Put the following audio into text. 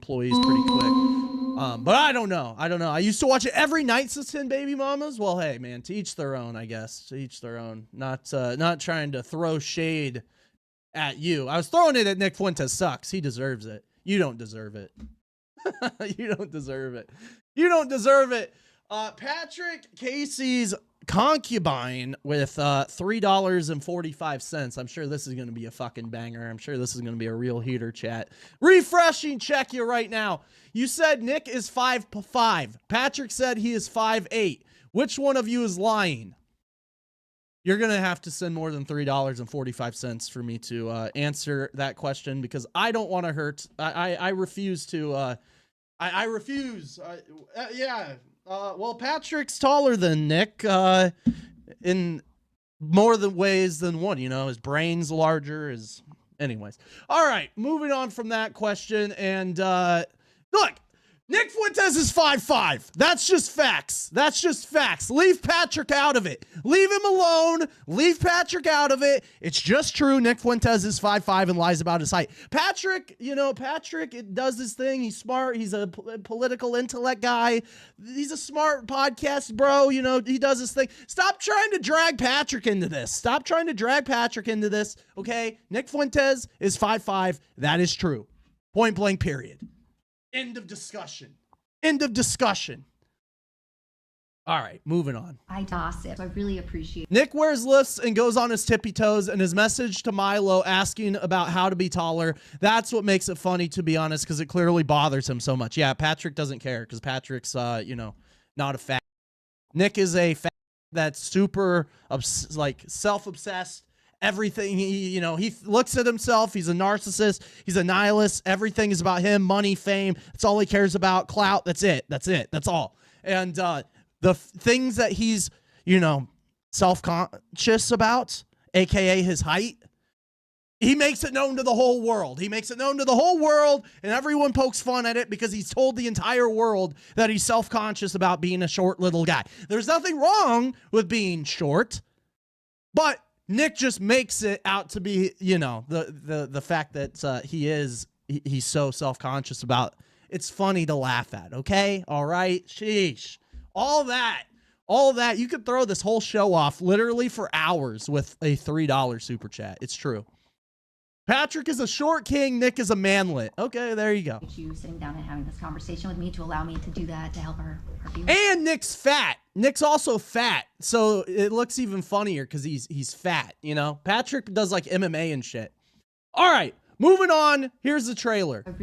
employees pretty quick. But I don't know. I used to watch it every night since 10 Baby Mamas. Well, hey, man, to each their own, I guess. To each their own. Not trying to throw shade at you. I was throwing it at Nick Fuentes. Sucks. He deserves it. You don't deserve it. You don't deserve it. You don't deserve it. Patrick Casey's concubine with $3.45. I'm sure this is going to be a fucking banger. I'm sure this is going to be a real heater, chat. Refreshing check you right now. You said Nick is 5'5". Patrick said he is 5'8". Which one of you is lying? You're going to have to send more than $3.45 for me to answer that question, because I don't want to hurt. I refuse to. I refuse. Yeah. Well, Patrick's taller than Nick in more than ways than one. You know, his brain's larger. Anyways. All right. Moving on from that question. And look. Nick Fuentes is 5'5". That's just facts. That's just facts. Leave Patrick out of it. Leave him alone. Leave Patrick out of it. It's just true. Nick Fuentes is 5'5" and lies about his height. Patrick, Patrick does his thing. He's smart. He's a political intellect guy. He's a smart podcast bro. He does his thing. Stop trying to drag Patrick into this. Stop trying to drag Patrick into this, okay? Nick Fuentes is 5'5". That is true. Point blank, period. End of discussion. End of discussion. All right, moving on. I gossip. I really appreciate it. Nick wears lifts and goes on his tippy toes, and his message to Milo asking about how to be taller. That's what makes it funny, to be honest, because it clearly bothers him so much. Yeah, Patrick doesn't care because Patrick's, not a fat. Nick is a fat that's super, self-obsessed. Everything, he looks at himself. He's a narcissist. He's a nihilist. Everything is about him, money, fame. That's all he cares about. Clout. That's it. That's all. And the things that he's, self-conscious about, aka his height, he makes it known to the whole world. He makes it known to the whole world, and everyone pokes fun at it because he's told the entire world that he's self-conscious about being a short little guy. There's nothing wrong with being short, but Nick just makes it out to be, the fact that he's so self-conscious about. It's funny to laugh at, okay? All right? Sheesh. All that. You could throw this whole show off literally for hours with a $3 super chat. It's true. Patrick is a short king. Nick is a manlet. Okay, there you go. You sitting down and having this conversation with me to allow me to do that to help her viewers. And Nick's fat. Nick's also fat, so it looks even funnier because he's fat. Patrick does like MMA and shit. All right, moving on. Here's the trailer. I really